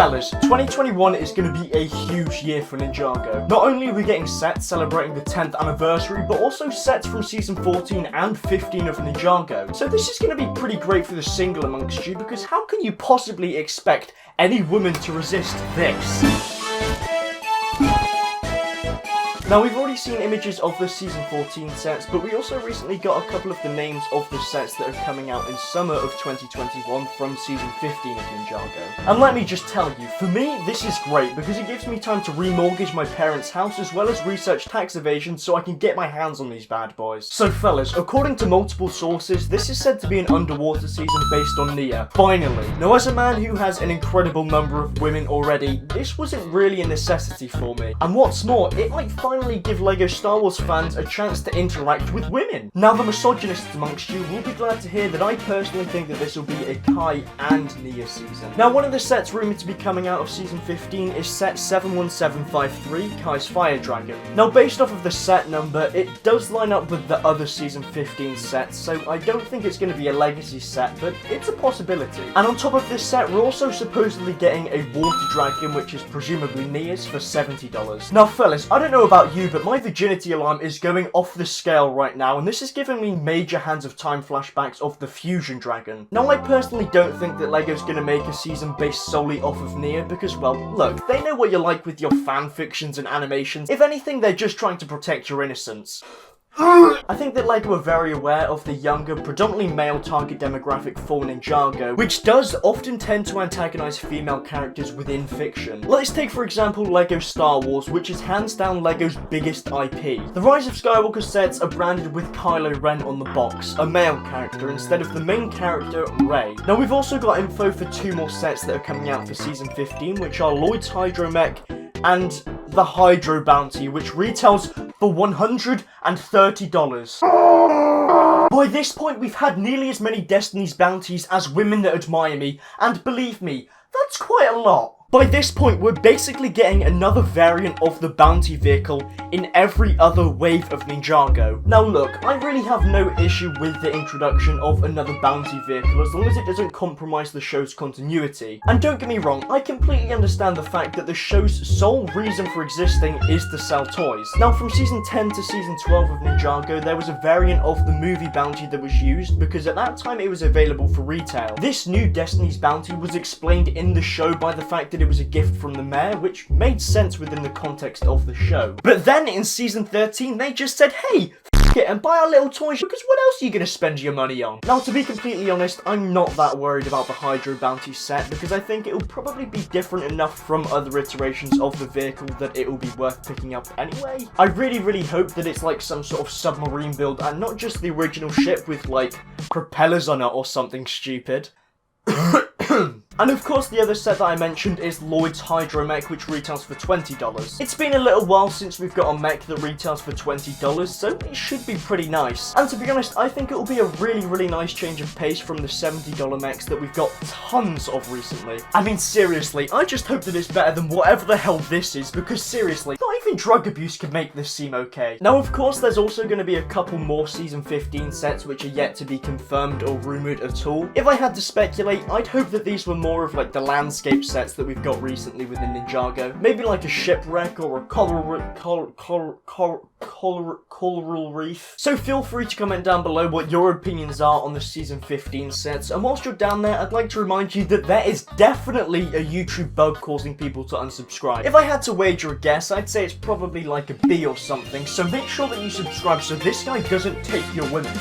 Fellas, 2021 is going to be a huge year for Ninjago. Not only are we getting sets celebrating the 10th anniversary, but also sets from season 14 and 15 of Ninjago. So this is going to be pretty great for the single amongst you, because how can you possibly expect any woman to resist this? Now, we've already seen images of the Season 14 sets, but we also recently got a couple of the names of the sets that are coming out in summer of 2021 from Season 15 of Ninjago. And let me just tell you, for me, this is great because it gives me time to remortgage my parents' house as well as research tax evasion so I can get my hands on these bad boys. So fellas, according to multiple sources, this is said to be an underwater season based on Nya. Finally. Now, as a man who has an incredible number of women already, this wasn't really a necessity for me. And what's more, it might finally give LEGO Star Wars fans a chance to interact with women. Now, the misogynists amongst you will be glad to hear that I personally think that this will be a Kai and Nya season. Now, one of the sets rumoured to be coming out of Season 15 is set 71753, Kai's Fire Dragon. Now, based off of the set number, it does line up with the other Season 15 sets, so I don't think it's going to be a legacy set, but it's a possibility. And on top of this set, we're also supposedly getting a Water Dragon, which is presumably Nya's, for $70. Now, fellas, I don't know about you, but my virginity alarm is going off the scale right now, and this is giving me major Hands of Time flashbacks of the Fusion Dragon. Now, I personally don't think that LEGO's gonna make a season based solely off of Nya, because, well, look, they know what you're like with your fan fictions and animations. If anything, they're just trying to protect your innocence. I think that LEGO are very aware of the younger, predominantly male target demographic for Ninjago, which does often tend to antagonize female characters within fiction. Let's take for example LEGO Star Wars, which is hands down LEGO's biggest IP. The Rise of Skywalker sets are branded with Kylo Ren on the box, a male character, instead of the main character, Rey. Now, we've also got info for 2 more sets that are coming out for Season 15, which are Lloyd's Hydromech and the Hydro Bounty, which retails for $130. By this point, we've had nearly as many Destiny's bounties as women that admire me, and believe me, that's quite a lot. By this point, we're basically getting another variant of the bounty vehicle in every other wave of Ninjago. Now look, I really have no issue with the introduction of another bounty vehicle as long as it doesn't compromise the show's continuity. And don't get me wrong, I completely understand the fact that the show's sole reason for existing is to sell toys. Now, from Season 10 to Season 12 of Ninjago, there was a variant of the movie bounty that was used because at that time it was available for retail. This new Destiny's bounty was explained in the show by the fact that it was a gift from the mayor, which made sense within the context of the show. But then in Season 13, they just said, hey, f it and buy our little toys, because what else are you going to spend your money on? Now, to be completely honest, I'm not that worried about the Hydro Bounty set, because I think it'll probably be different enough from other iterations of the vehicle that it will be worth picking up anyway. I really hope that it's like some sort of submarine build, and not just the original ship with, like, propellers on it or something stupid. And of course, the other set that I mentioned is Lloyd's Hydromech, which retails for $20. It's been a little while since we've got a mech that retails for $20, so it should be pretty nice. And to be honest, I think it will be a really nice change of pace from the $70 mechs that we've got tons of recently. I mean, seriously, I just hope that it's better than whatever the hell this is, because seriously, not even drug abuse can make this seem okay. Now, of course, there's also going to be a couple more Season 15 sets which are yet to be confirmed or rumoured at all. If I had to speculate, I'd hope that these were more of like the landscape sets that we've got recently within Ninjago. Maybe like a shipwreck or a coral reef. So feel free to comment down below what your opinions are on the Season 15 sets, and whilst you're down there, I'd like to remind you that there is definitely a YouTube bug causing people to unsubscribe. If I had to wager a guess, I'd say it's probably like a B or something, so make sure that you subscribe so this guy doesn't take your women.